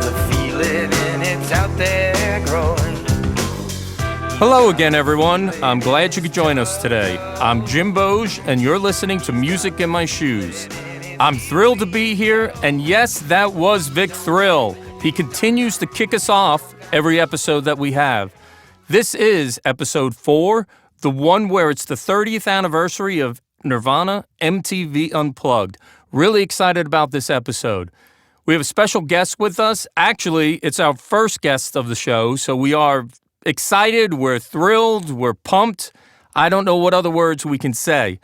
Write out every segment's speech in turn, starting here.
the feeling and it's out there growing. Hello again, everyone. I'm glad you could join us today. I'm Jim Boge, and you're listening to Music in My Shoes. I'm thrilled to be here, and yes, that was Vic Thrill. He continues to kick us off every episode that we have. This is episode 4, the one where it's the 30th anniversary of Nirvana MTV Unplugged. Really excited about this episode. We have a special guest with us. Actually, it's our first guest of the show, so we are excited, we're thrilled, we're pumped. I don't know what other words we can say.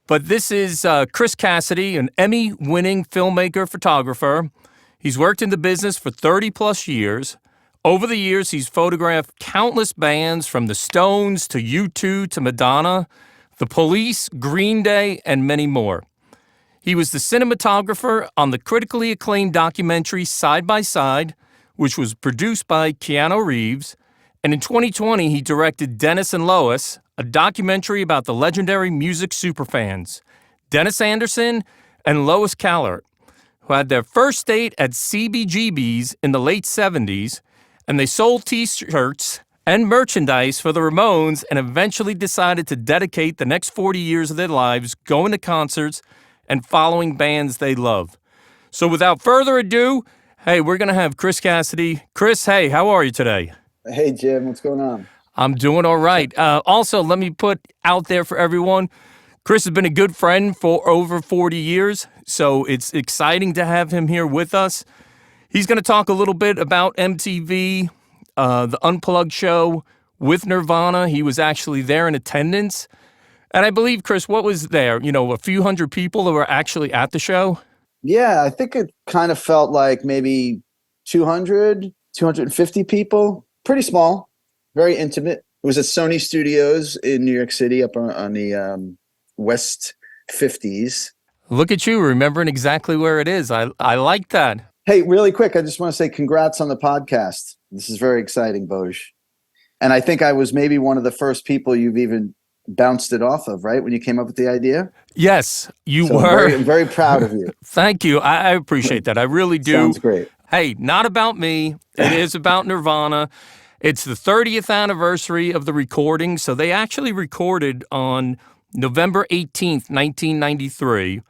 But this is Chris Cassidy, an Emmy-winning filmmaker, photographer. He's worked in the business for 30-plus years. Over the years, he's photographed countless bands from the Stones to U2 to Madonna, The Police, Green Day, and many more. He was the cinematographer on the critically acclaimed documentary Side by Side, which was produced by Keanu Reeves. And in 2020, he directed Dennis and Lois, a documentary about the legendary music superfans, Dennis Anderson and Lois Callert, who had their first date at CBGB's in the late 70s, and they sold T-shirts and merchandise for the Ramones and eventually decided to dedicate the next 40 years of their lives going to concerts and following bands they love. So without further ado, hey, we're going to have Chris Cassidy. Chris, hey, how are you today? Hey, Jim, what's going on? I'm doing all right. Also, let me put out there for everyone, Chris has been a good friend for over 40 years, so it's exciting to have him here with us. He's going to talk a little bit about MTV, the Unplugged show with Nirvana. He was actually there in attendance. And I believe, Chris, what was there? You know, a few hundred people that were actually at the show? Yeah, I think it kind of felt like maybe 200, 250 people. Pretty small, very intimate. It was at Sony Studios in New York City up on the West 50s. Look at you, remembering exactly where it is. I like that. Hey, really quick, I just want to say congrats on the podcast. This is very exciting, Boge. And I think I was maybe one of the first people you've even bounced it off of, right? When you came up with the idea? Yes, you So were. I'm very proud of you. Thank you. I appreciate that. I really do. Sounds great. Hey, not about me. It is about Nirvana. It's the 30th anniversary of the recording. So they actually recorded on November 18th, 1993.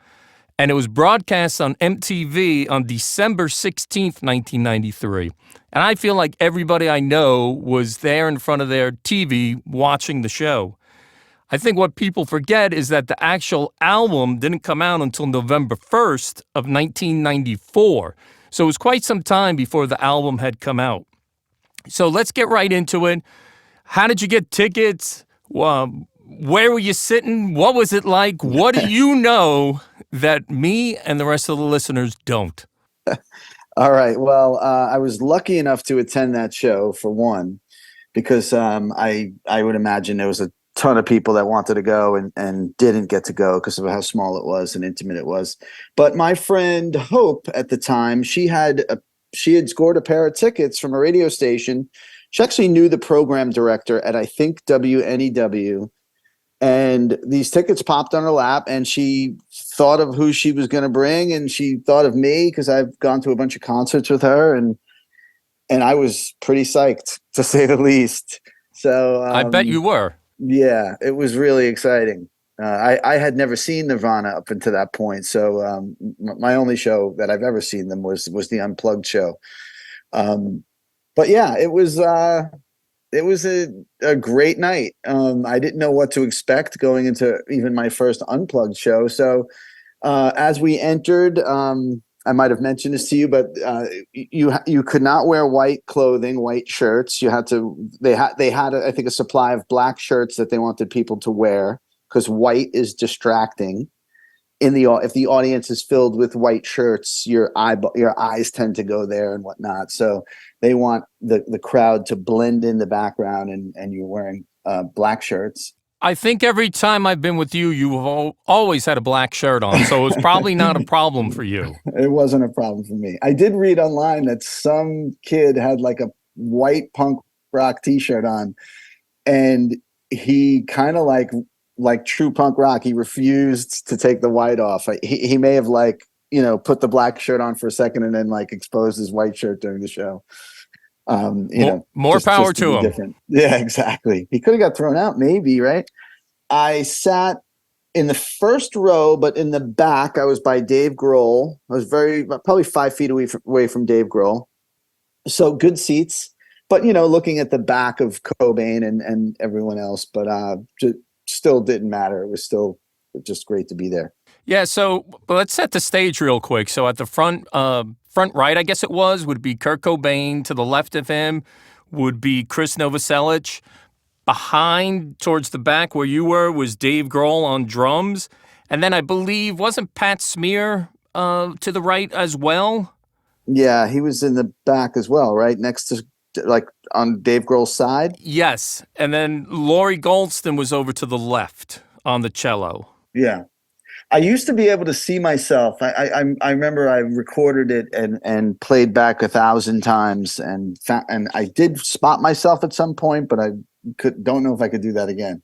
And it was broadcast on MTV on December 16th, 1993. And I feel like everybody I know was there in front of their TV watching the show. I think what people forget is that the actual album didn't come out until November 1st of 1994. So it was quite some time before the album had come out. So let's get right into it. How did you get tickets? Where were you sitting? What was it like? What do you know that me and the rest of the listeners don't? All right. Well, I was lucky enough to attend that show, for one, because I would imagine there was a ton of people that wanted to go and didn't get to go because of how small it was and intimate it was. But my friend Hope at the time, she had scored a pair of tickets from a radio station. She actually knew the program director at, I think, WNEW. And these tickets popped on her lap, and she thought of who she was going to bring, and she thought of me because I've gone to a bunch of concerts with her, and I was pretty psyched, to say the least. So I bet you were. Yeah, it was really exciting. I had never seen Nirvana up until that point, so my only show that I've ever seen them was the Unplugged show. But yeah, it was a great night. I didn't know what to expect going into even my first Unplugged show. So as we entered, I might have mentioned this to you, but you could not wear white clothing, white shirts. You had to. They had I think a supply of black shirts that they wanted people to wear because white is distracting. If the audience is filled with white shirts, your eyes tend to go there and whatnot. So they want the crowd to blend in the background, and you're wearing black shirts. I think every time I've been with you, you've always had a black shirt on, so it's probably not a problem for you. It wasn't a problem for me. I did read online that some kid had like a white punk rock T-shirt on, and he kind of like true punk rock, he refused to take the white off. He may have like put the black shirt on for a second and then like expose his white shirt during the show. More power to be him. Different. Yeah, exactly. He could have got thrown out, maybe, right? I sat in the first row, but in the back, I was by Dave Grohl. I was probably 5 feet away from Dave Grohl. So good seats, but looking at the back of Cobain and everyone else, but still didn't matter. It was still just great to be there. Yeah, so let's set the stage real quick. So at the front right, I guess it would be Kurt Cobain. To the left of him would be Chris Novoselic. Behind, towards the back where you were, was Dave Grohl on drums. And then I believe, wasn't Pat Smear to the right as well? Yeah, he was in the back as well, right? Next to, like, on Dave Grohl's side? Yes. And then Laurie Goldston was over to the left on the cello. Yeah. I used to be able to see myself. I remember I recorded it and played back 1,000 times and I did spot myself at some point, but I don't know if I could do that again.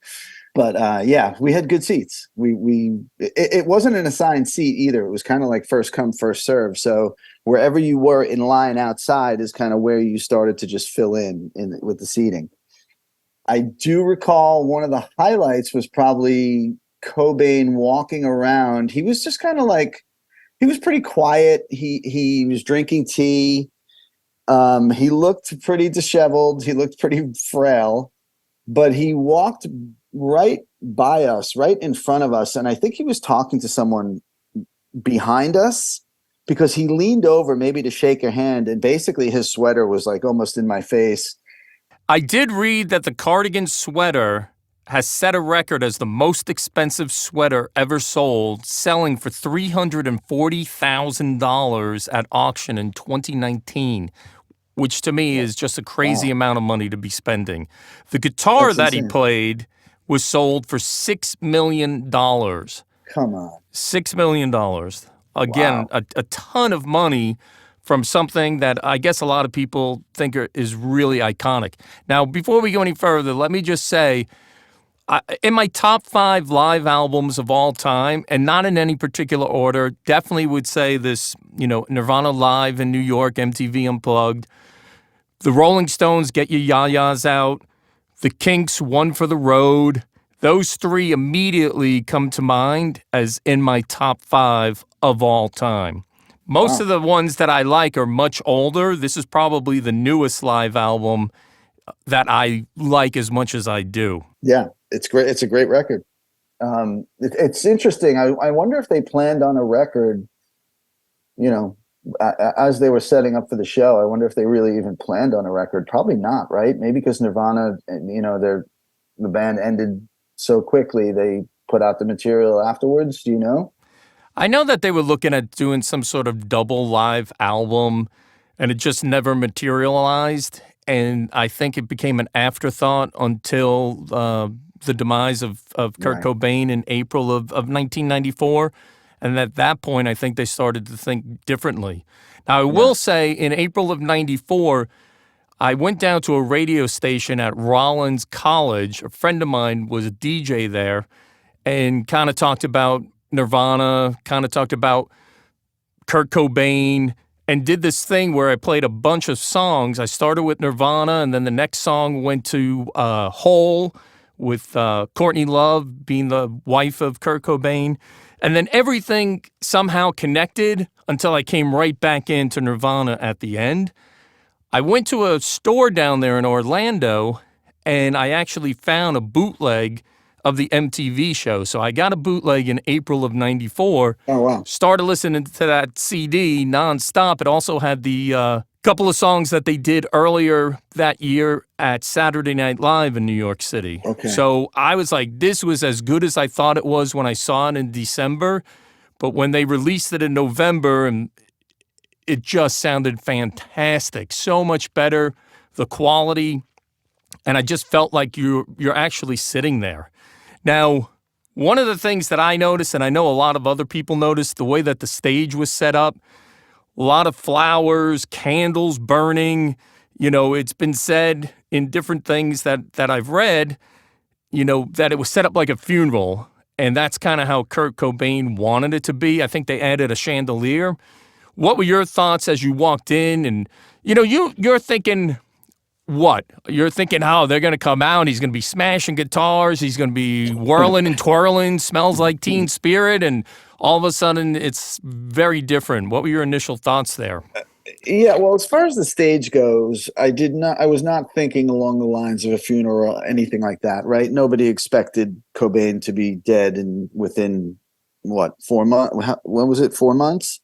But yeah, we had good seats. It wasn't an assigned seat either. It was kind of like first come, first serve. So wherever you were in line outside is kind of where you started to just fill in with the seating. I do recall one of the highlights was probably Cobain walking around. He was just kind of like, he was pretty quiet. He was drinking tea. He looked pretty disheveled. He looked pretty frail, but he walked right by us, right in front of us. And I think he was talking to someone behind us because he leaned over maybe to shake her hand. And basically his sweater was like almost in my face. I did read that the cardigan sweater has set a record as the most expensive sweater ever sold, selling for $340,000 at auction in 2019, which to me is just a crazy amount of money to be spending. The guitar that he played was sold for $6 million. Come on. $6 million. Again, a ton of money from something that I guess a lot of people think is really iconic. Now, before we go any further, let me just say, in my top 5 live albums of all time, and not in any particular order, definitely would say this, Nirvana Live in New York, MTV Unplugged, the Rolling Stones, Get Your Ya-Ya's Out, the Kinks, One for the Road. Those 3 immediately come to mind as in my top 5 of all time. Most of the ones that I like are much older. This is probably the newest live album that I like as much as I do. Yeah. It's great. It's a great record. It's interesting. I wonder if they planned on a record, as they were setting up for the show. I wonder if they really even planned on a record. Probably not, right? Maybe because Nirvana, the band ended so quickly, they put out the material afterwards. Do you know? I know that they were looking at doing some sort of double live album, and it just never materialized. And I think it became an afterthought until the demise of Kurt Cobain in April of 1994. And at that point, I think they started to think differently. Now, I will say in April of 94, I went down to a radio station at Rollins College. A friend of mine was a DJ there and kind of talked about Nirvana, kind of talked about Kurt Cobain, and did this thing where I played a bunch of songs. I started with Nirvana, and then the next song went to Hole, with Courtney Love being the wife of Kurt Cobain. And then everything somehow connected until I came right back into Nirvana at the end. I went to a store down there in Orlando, and I actually found a bootleg of the MTV show. So I got a bootleg in April of 94. Oh, wow. Started listening to that CD nonstop. It also had the couple of songs that they did earlier that year at Saturday Night Live in New York City. Okay. So I was like, this was as good as I thought it was when I saw it in December. But when they released it in November, and it just sounded fantastic. So much better, the quality. And I just felt like you're actually sitting there. Now, one of the things that I noticed, and I know a lot of other people noticed, the way that the stage was set up, a lot of flowers, candles burning. It's been said in different things that I've read, that it was set up like a funeral. and that's kind of how Kurt Cobain wanted it to be. I think they added a chandelier. What were your thoughts as you walked in? And, you're thinking, what? You're thinking, oh, they're going to come out, he's going to be smashing guitars, he's going to be whirling and twirling, smells like Teen Spirit, and all of a sudden it's very different. What were your initial thoughts there? Yeah, well, as far as the stage goes, I was not thinking along the lines of a funeral or anything like that, right? Nobody expected Cobain to be dead and within what, 4 months? When was it? 4 months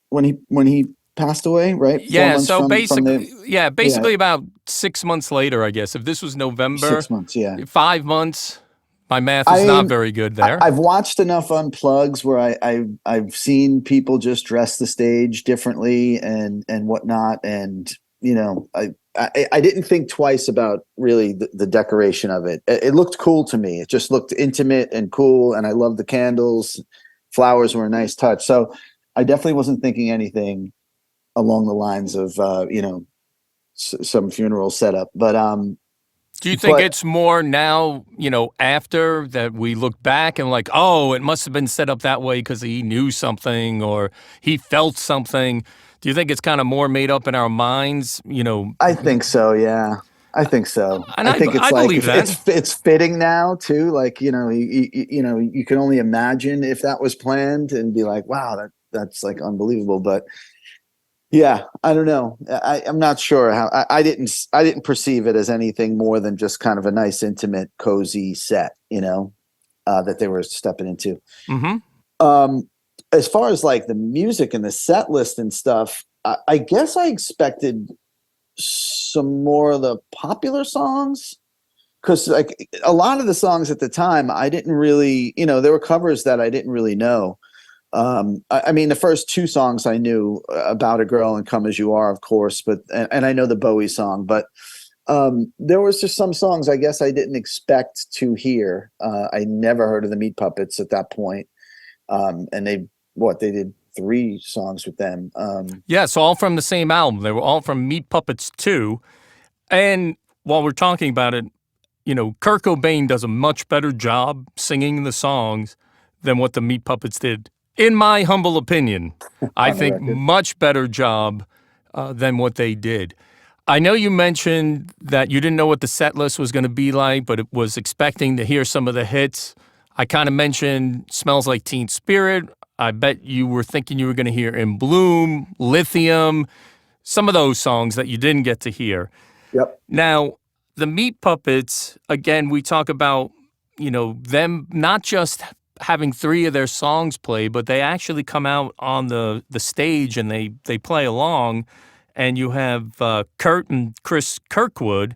when he passed away, right? 4 Yeah, months so from basically about 6 months later, I guess. If this was November, 6 months, yeah. 5 months. My math is not very good there. I've watched enough unplugs where I've seen people just dress the stage differently and whatnot, and I didn't think twice about really the decoration of it. It looked cool to me. It just looked intimate and cool, and I loved the candles. Flowers were a nice touch. So I definitely wasn't thinking anything along the lines of some funeral setup. But do you think it's more now, after that we look back and like, oh, it must have been set up that way because he knew something or he felt something? Do you think it's kind of more made up in our minds? I think so. Yeah, I think so. And I think it's believe that. It's fitting now too. Like you can only imagine if that was planned and be like, wow, that's like unbelievable. But yeah, I don't know. I'm not sure how. I didn't perceive it as anything more than just kind of a nice, intimate, cozy set, that they were stepping into. Mm-hmm. As far as like the music and the set list and stuff, I guess I expected some more of the popular songs, because like a lot of the songs at the time, I didn't really, there were covers that I didn't really know. I mean, the first two songs I knew, About a Girl and Come As You Are, of course, but and I know the Bowie song, but there was just some songs I guess I didn't expect to hear. I never heard of the Meat Puppets at that point, and they did 3 songs with them. Yes, all from the same album. They were all from Meat Puppets 2. And while we're talking about it, Kurt Cobain does a much better job singing the songs than what the Meat Puppets did. In my humble opinion, I think much better job than what they did. I know you mentioned that you didn't know what the set list was going to be like, but it was expecting to hear some of the hits. I kind of mentioned Smells Like Teen Spirit. I bet you were thinking you were going to hear In Bloom, Lithium, some of those songs that you didn't get to hear. Yep. Now, the Meat Puppets, again, we talk about, them not just having 3 of their songs play, but they actually come out on the stage and they play along, and you have Kurt and Chris Kirkwood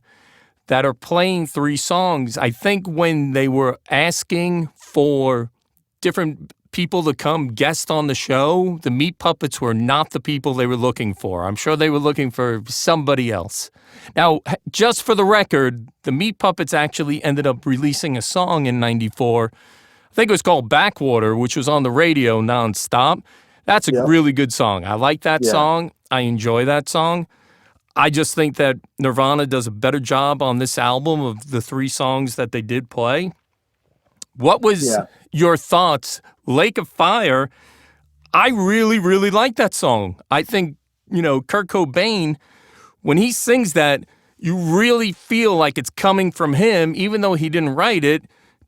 that are playing 3 songs. I think when they were asking for different people to come guest on the show, the Meat Puppets were not the people they were looking for. I'm sure they were looking for somebody else. Now, just for the record, the Meat Puppets actually ended up releasing a song in '94. I think it was called Backwater, which was on the radio nonstop. That's a really good song. I like that song. I enjoy that song. I just think that Nirvana does a better job on this album of the 3 songs that they did play. What was your thoughts? Lake of Fire, I really, really like that song. I think, Kurt Cobain, when he sings that, you really feel like it's coming from him, even though he didn't write it.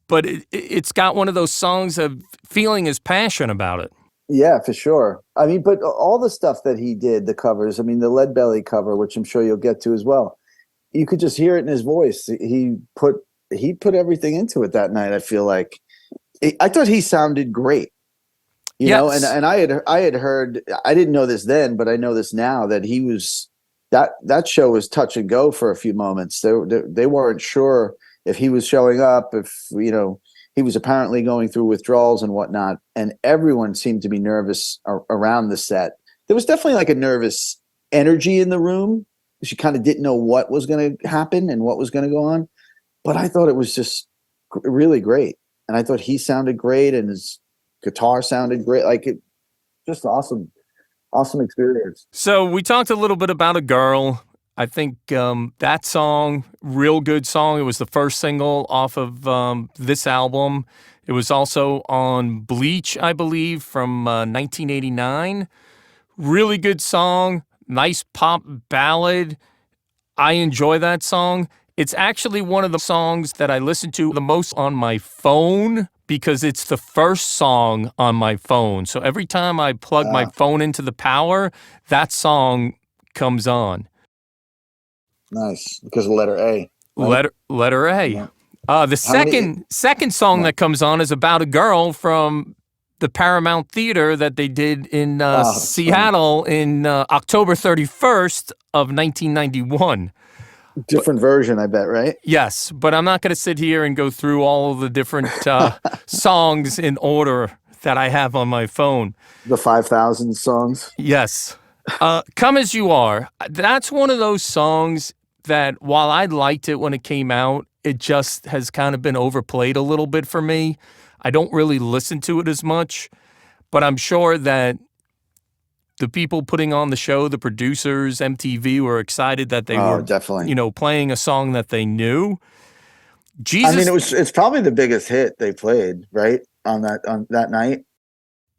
But it's got one of those songs of feeling his passion about it. Yeah, for sure. I mean, but all the stuff that he did, the covers, I mean, the Lead Belly cover, which I'm sure you'll get to as well, you could just hear it in his voice. He put everything into it that night, I feel like. I thought he sounded great. You know, and I had heard, I didn't know this then, but I know this now, that he was, that show was touch and go for a few moments. They weren't sure if he was showing up, if, he was apparently going through withdrawals and whatnot, and everyone seemed to be nervous around the set. There was definitely like a nervous energy in the room. She kind of didn't know what was going to happen and what was going to go on, but I thought it was just really great. And I thought he sounded great and his guitar sounded great. Like just awesome experience. So we talked a little bit about A Girl. I think that song, real good song. It was the first single off of this album. It was also on Bleach, I believe, from 1989. Really good song, nice pop ballad. I enjoy that song. It's actually one of the songs that I listen to the most on my phone because it's the first song on my phone. So every time I plug my phone into the power, that song comes on. Nice, because of letter A. Right? Letter A. Yeah. The second song that comes on is about a girl from the Paramount Theater that they did in Seattle in October 31st of 1991. Different version, I bet, right? Yes, but I'm not going to sit here and go through all of the different songs in order that I have on my phone. The 5,000 songs? Yes. Come As You Are. That's one of those songs that while I liked it when it came out, it just has kind of been overplayed a little bit for me. I don't really listen to it as much, but I'm sure that the people putting on the show, the producers, MTV, were excited that they were definitely, playing a song that they knew. Jesus, I mean, it's probably the biggest hit they played, right? On that night.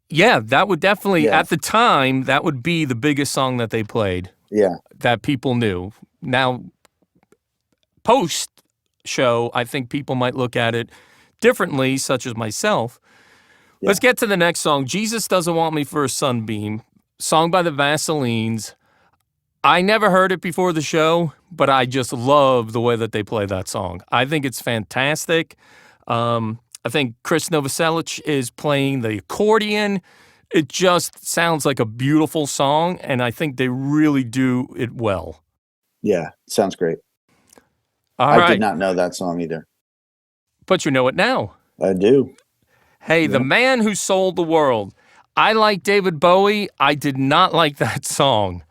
Yeah, that would definitely, at the time, that would be the biggest song that they played. Yeah. That people knew. Now, post-show, I think people might look at it differently, such as myself. Yeah. Let's get to the next song. Jesus Doesn't Want Me for a Sunbeam, song by the Vaselines. I never heard it before the show, but I just love the way that they play that song. I think it's fantastic. I think Chris Novoselic is playing the accordion. It just sounds like a beautiful song, and I think they really do it well. Yeah, sounds great. I did not know that song either. But you know it now. I do. Hey, The Man Who Sold the World. I like David Bowie. I did not like that song.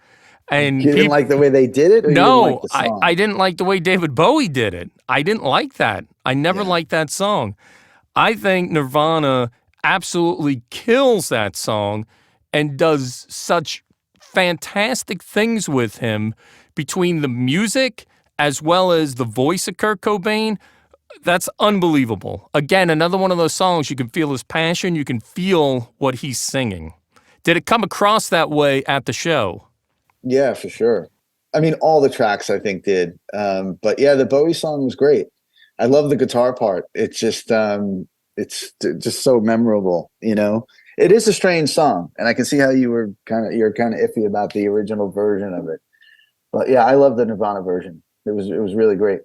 And you didn't like the way they did it? Or no, you didn't like the song? I didn't like the way David Bowie did it. I didn't like that. I never liked that song. I think Nirvana absolutely kills that song and does such fantastic things with him between the music as well as the voice of Kurt Cobain. That's unbelievable. Again, another one of those songs, you can feel his passion, you can feel what he's singing. Did it come across that way at the show? Yeah, for sure. I mean, all the tracks I think did. But yeah, the Bowie song was great. I love the guitar part. It's just so memorable, you know. It is a strange song, and I can see how you're kind of iffy about the original version of it. But yeah, I love the Nirvana version. It was really great.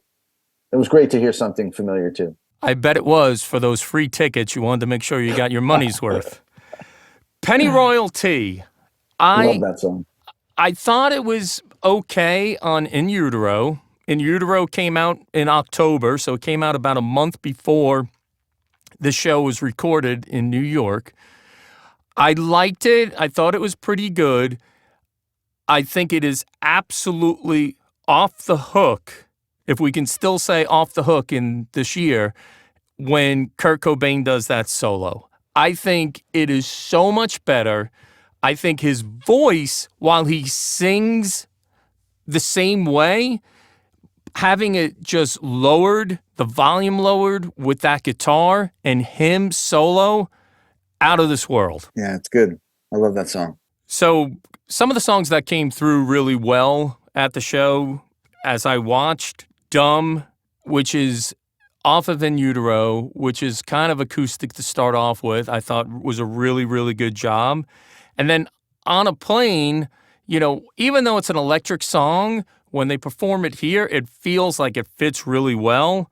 It was great to hear something familiar too. I bet it was. For those free tickets, you wanted to make sure you got your money's worth. Pennyroyal Tea. I love that song. I thought it was okay on In Utero. In Utero came out in October, so it came out about a month before the show was recorded in New York. I liked it. I thought it was pretty good. I think it is absolutely off the hook, if we can still say off the hook in this year, when Kurt Cobain does that solo. I think it is so much better. I think his voice, while he sings the same way, having it just lowered, the volume lowered with that guitar and him solo, out of this world. Yeah, it's good. I love that song. So some of the songs that came through really well at the show, as I watched, Dumb, which is off of In Utero, which is kind of acoustic to start off with, I thought was a really, really good job. And then On a Plane, you know, even though it's an electric song, when they perform it here, it feels like it fits really well.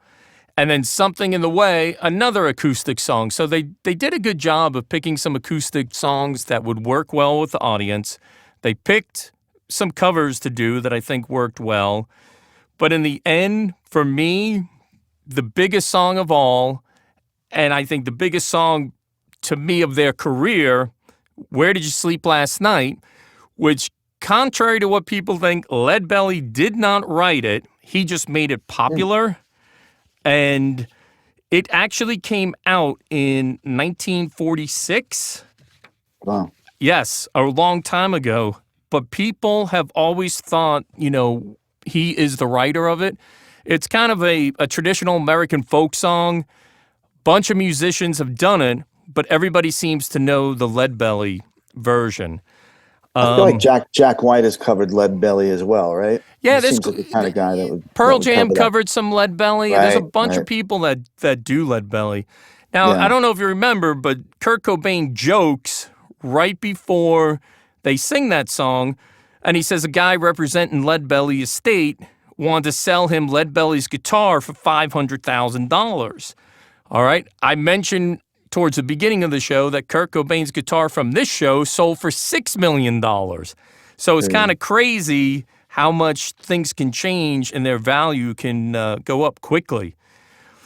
And then Something in the Way, another acoustic song. So they did a good job of picking some acoustic songs that would work well with the audience. They picked some covers to do that I think worked well. But in the end, for me, the biggest song of all, and I think the biggest song to me of their career, Where Did You Sleep Last Night, which, contrary to what people think, Lead Belly did not write it. He just made it popular. And it actually came out in 1946. Wow. Yes, a long time ago. But people have always thought, you know, he is the writer of it. It's kind of a traditional American folk song, bunch of musicians have done it, but everybody seems to know the Leadbelly version. I feel like Jack White has covered Lead Belly as well, right? Yeah, He seems like the kind of guy that would Pearl cover Jam that. covered some Leadbelly. There's a Right, bunch of right. people that do Leadbelly. Now, Yeah. I don't know if you remember, but Kurt Cobain jokes right before they sing that song, and he says a guy representing Leadbelly Estate wanted to sell him Leadbelly's guitar for $500,000. All right, I mentioned towards the beginning of the show that Kurt Cobain's guitar from this show sold for $6 million. So it's kind of crazy how much things can change and their value can go up quickly.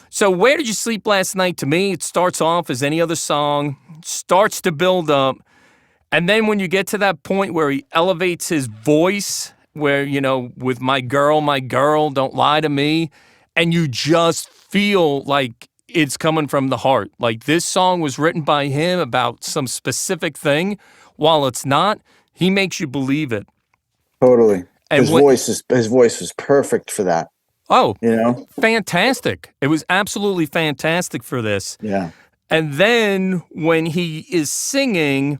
So Where Did You Sleep Last Night, to me, it starts off as any other song, starts to build up, and then when you get to that point where he elevates his voice, where, with my girl, don't lie to me, and you just feel like it's coming from the heart. Like this song was written by him about some specific thing. While it's not, he makes you believe it. Totally. And his voice was perfect for that. Oh, fantastic. It was absolutely fantastic for this. Yeah. And then when he is singing,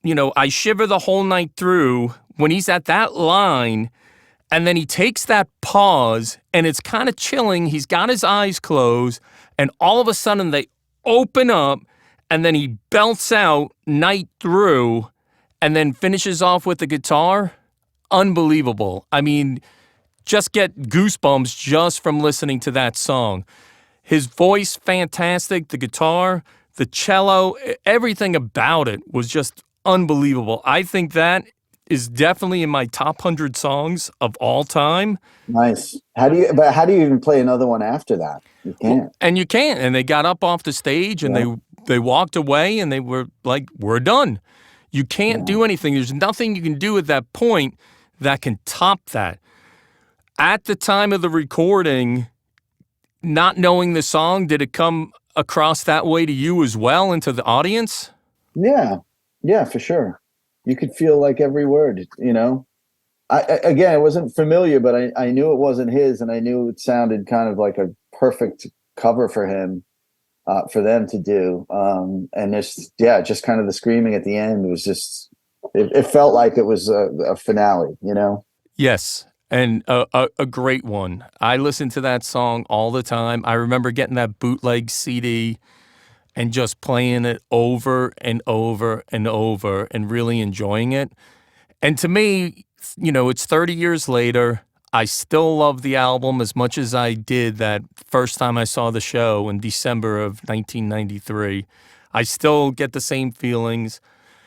I shiver the whole night through, when he's at that line, and then he takes that pause, and it's kind of chilling. He's got his eyes closed, and all of a sudden they open up, and then he belts out Night Through, and then finishes off with the guitar. Unbelievable. I mean, just get goosebumps just from listening to that song. His voice, fantastic. The guitar, the cello, everything about it was just unbelievable. I think that is definitely in my top 100 songs of all time. Nice. How do you even play another one after that? You can't. Well, and you can't. And they got up off the stage and they walked away and they were like, we're done. You can't do anything. There's nothing you can do at that point that can top that. At the time of the recording, not knowing the song, did it come across that way to you as well, into the audience? Yeah, for sure. You could feel like every word, Again, it wasn't familiar, but I knew it wasn't his, and I knew it sounded kind of like a perfect cover for him, for them to do. And just kind of the screaming at the end was just, it felt like it was a finale, Yes, and a great one. I listen to that song all the time. I remember getting that bootleg CD and just playing it over and over and over and really enjoying it. And to me, it's 30 years later. I still love the album as much as I did that first time I saw the show in December of 1993. I still get the same feelings.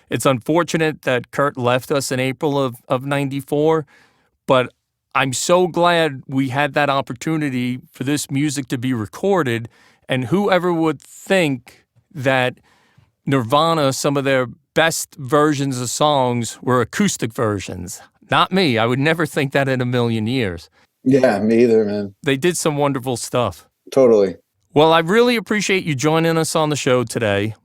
It's unfortunate that Kurt left us in April of 94, but I'm so glad we had that opportunity for this music to be recorded. And whoever would think that Nirvana, some of their best versions of songs were acoustic versions? Not me. I would never think that in a million years. Yeah, me either, man. They did some wonderful stuff. Totally. Well, I really appreciate you joining us on the show today.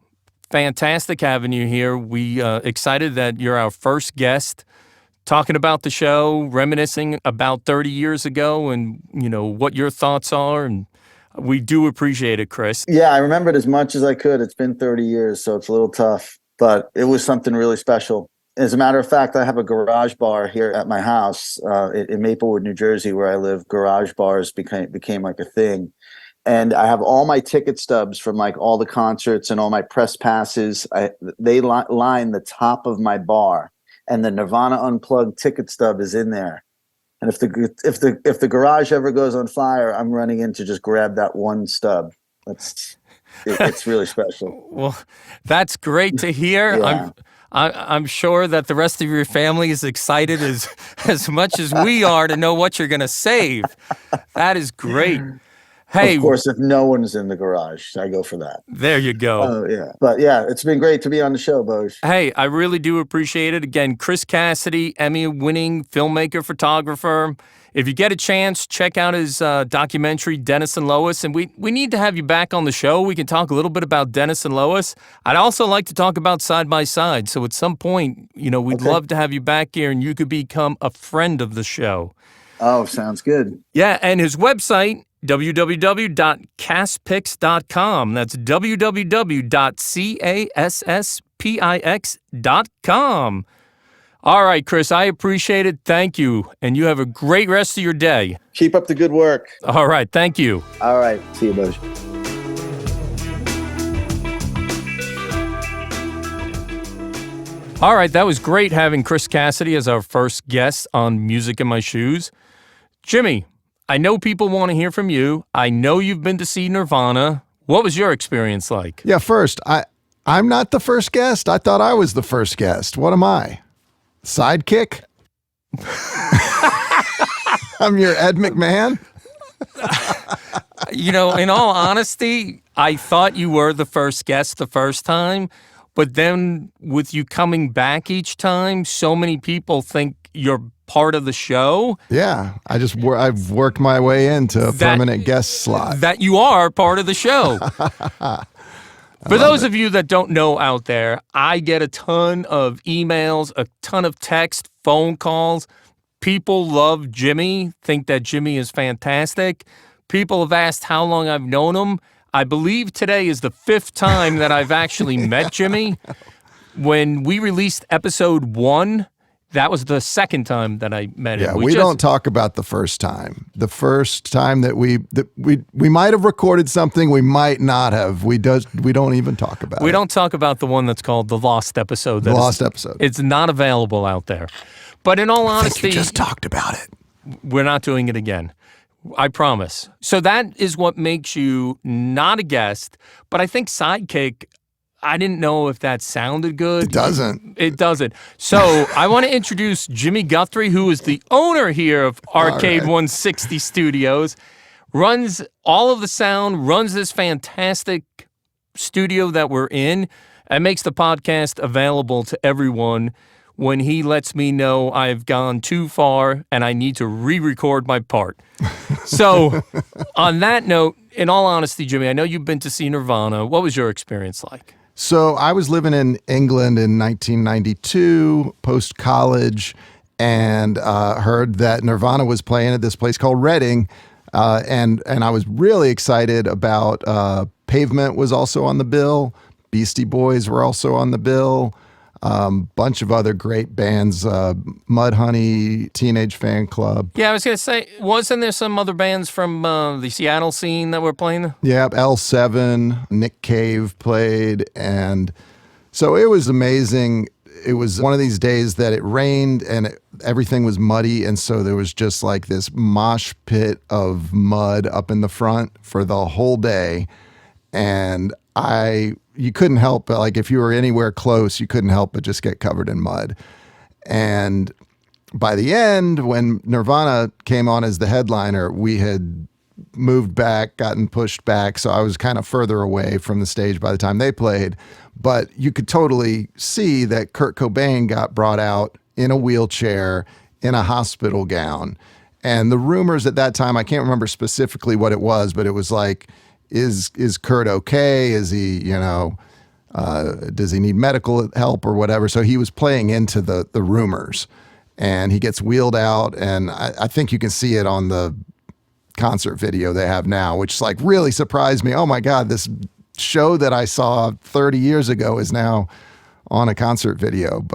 Fantastic having you here. We excited that you're our first guest, talking about the show, reminiscing about 30 years ago and, what your thoughts are. And we do appreciate it, Chris. Yeah, I remembered as much as I could. It's been 30 years, so it's a little tough, but it was something really special. As a matter of fact, I have a garage bar here at my house in Maplewood, New Jersey, where I live. Garage bars became like a thing. And I have all my ticket stubs from like all the concerts and all my press passes. They line the top of my bar, and the Nirvana Unplugged ticket stub is in there. And if the garage ever goes on fire, I'm running in to just grab that one stub. It's really special. Well, that's great to hear. Yeah. I'm sure that the rest of your family is excited as much as we are to know what you're going to save. That is great. Hey, of course, if no one's in the garage, I go for that. There you go. Oh, yeah. But yeah, it's been great to be on the show, Boj. Hey, I really do appreciate it. Again, Chris Cassidy, Emmy-winning filmmaker, photographer. If you get a chance, check out his documentary, Dennis and Lois. And we need to have you back on the show. We can talk a little bit about Dennis and Lois. I'd also like to talk about Side by Side. So at some point, we'd love to have you back here and you could become a friend of the show. Oh, sounds good. Yeah, and his website www.casspix.com. That's www.casspix.com. All right, Chris, I appreciate it. Thank you. And you have a great rest of your day. Keep up the good work. All right, thank you. All right. See you, Boj. All right, that was great having Chris Cassidy as our first guest on Music in My Shoes. Jimmy, I know people want to hear from you. I know you've been to see Nirvana. What was your experience like? Yeah, first, I'm not the first guest. I thought I was the first guest. What am I? Sidekick? I'm your Ed McMahon? You know, in all honesty, I thought you were the first guest the first time, but then with you coming back each time, so many people think you're part of the show. Yeah, I've worked my way into a permanent guest slot. That you are part of the show. For those of you that don't know out there, I get a ton of emails, a ton of text, phone calls. People love Jimmy, think that Jimmy is fantastic. People have asked how long I've known him. I believe today is the 5th time that I've actually met Jimmy. When we released episode 1, that was the 2nd time that I met him. Yeah, we don't talk about the first time. The first time that we might have recorded something, we might not have. We don't even talk about it. We don't talk about the one that's called the Lost Episode. The Lost Episode. It's not available out there. But in all honesty, you just talked about it. We're not doing it again. I promise. So that is what makes you not a guest, but I think sidekick, I didn't know if that sounded good. It doesn't. It doesn't. So I want to introduce Jimmy Guthrie, who is the owner here of Arcade 160 Studios, runs all of the sound, runs this fantastic studio that we're in, and makes the podcast available to everyone when he lets me know I've gone too far and I need to re-record my part. So on that note, in all honesty, Jimmy, I know you've been to see Nirvana. What was your experience like? So I was living in England in 1992, post-college, and heard that Nirvana was playing at this place called Reading, and I was really excited about Pavement was also on the bill, Beastie Boys were also on the bill, bunch of other great bands, Mudhoney, Teenage Fan Club. Yeah, I was going to say, wasn't there some other bands from the Seattle scene that were playing? Yeah, L7, Nick Cave played, and so it was amazing. It was one of these days that it rained and everything was muddy, and so there was just like this mosh pit of mud up in the front for the whole day, and you couldn't help but, like, if you were anywhere close, you couldn't help but just get covered in mud. And by the end, when Nirvana came on as the headliner, we had moved back, gotten pushed back, so I was kind of further away from the stage by the time they played. But you could totally see that Kurt Cobain got brought out in a wheelchair, in a hospital gown. And the rumors at that time, I can't remember specifically what it was, but it was like, is Kurt okay? Is he, does he need medical help or whatever? So he was playing into the rumors, and he gets wheeled out, and I think you can see it on the concert video they have now, which like really surprised me. Oh my God, this show that I saw 30 years ago is now on a concert video.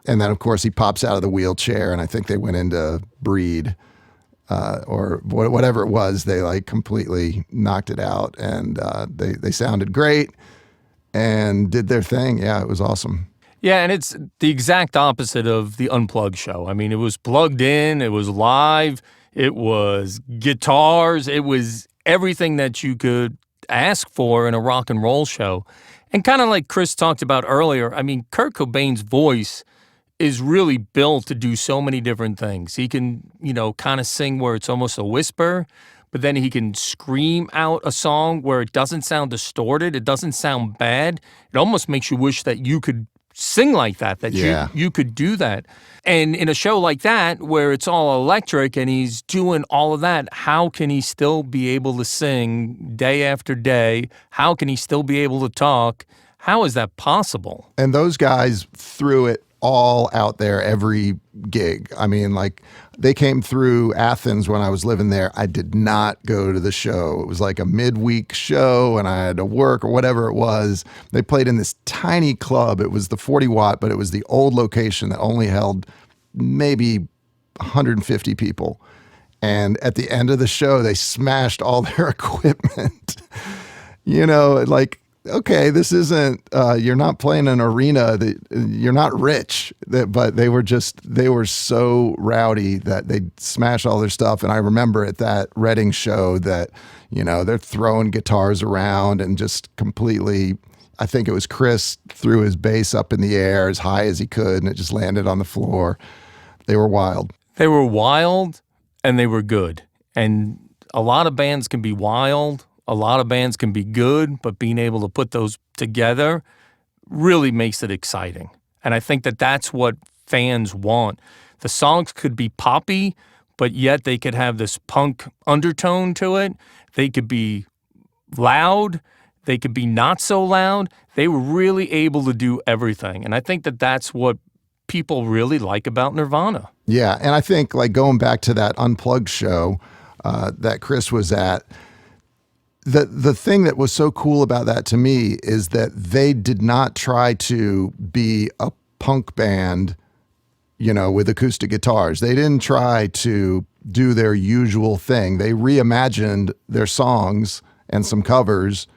And then of course he pops out of the wheelchair, and I think they went into Breed. Or whatever it was, they like completely knocked it out, and they sounded great and did their thing. Yeah, it was awesome. Yeah, and it's the exact opposite of the Unplugged show. I mean, it was plugged in, it was live, it was guitars, it was everything that you could ask for in a rock and roll show. And kind of like Chris talked about earlier, I mean, Kurt Cobain's voice is really built to do so many different things. He can, kind of sing where it's almost a whisper, but then he can scream out a song where it doesn't sound distorted, it doesn't sound bad. It almost makes you wish that you could sing like that, you could do that. And in a show like that, where it's all electric and he's doing all of that, how can he still be able to sing day after day? How can he still be able to talk? How is that possible? And those guys threw it all out there every gig. I mean, like, they came through Athens when I was living there. I did not go to the show. It was like a midweek show and I had to work or whatever it was. They played in this tiny club. It was the 40 watt, but it was the old location that only held maybe 150 people. And at the end of the show, they smashed all their equipment. You know, like, okay, this isn't, you're not playing an arena, you're not rich, but they were so rowdy that they smashed all their stuff. And I remember at that Reading show that, you know, they're throwing guitars around and just completely, I think it was Chris threw his bass up in the air as high as he could and it just landed on the floor. They were wild. They were wild and they were good. And a lot of bands can be wild. A lot of bands can be good, but being able to put those together really makes it exciting. And I think that that's what fans want. The songs could be poppy, but yet they could have this punk undertone to it. They could be loud. They could be not so loud. They were really able to do everything. And I think that that's what people really like about Nirvana. Yeah, and I think, like, going back to that Unplugged show that Chris was at, the thing that was so cool about that to me is that they did not try to be a punk band, you know, with acoustic guitars. They didn't try to do their usual thing. They reimagined their songs and some covers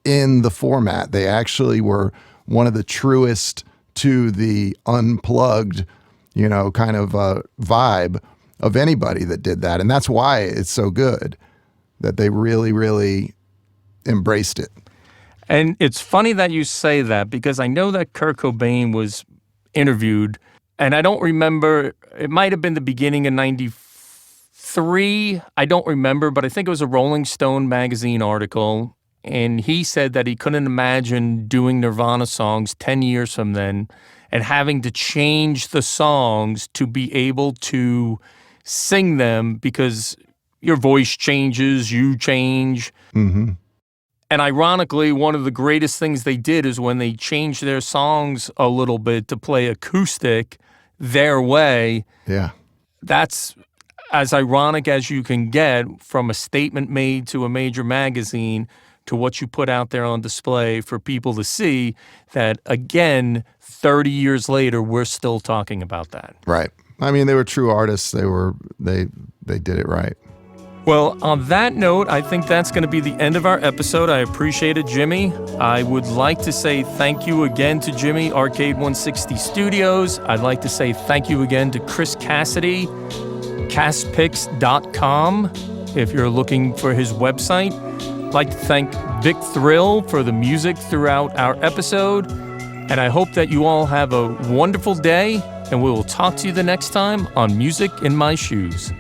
in the format. They actually were one of the truest to the unplugged, you know, kind of vibe of anybody that did that. And that's why it's so good, that they really, really embraced it. And it's funny that you say that because I know that Kurt Cobain was interviewed, and I don't remember, it might have been the beginning of 93. I don't remember, but I think it was a Rolling Stone magazine article. And he said that he couldn't imagine doing Nirvana songs 10 years from then and having to change the songs to be able to sing them because your voice changes, you change. Mm-hmm. And ironically, one of the greatest things they did is when they changed their songs a little bit to play acoustic their way. Yeah. That's as ironic as you can get from a statement made to a major magazine to what you put out there on display for people to see, that, again, 30 years later, we're still talking about that. Right. I mean, they were true artists. They did it right. Well, on that note, I think that's going to be the end of our episode. I appreciate it, Jimmy. I would like to say thank you again to Jimmy, Arcade 160 Studios. I'd like to say thank you again to Chris Cassidy, castpix.com, if you're looking for his website. I'd like to thank Vic Thrill for the music throughout our episode. And I hope that you all have a wonderful day, and we will talk to you the next time on Music in My Shoes.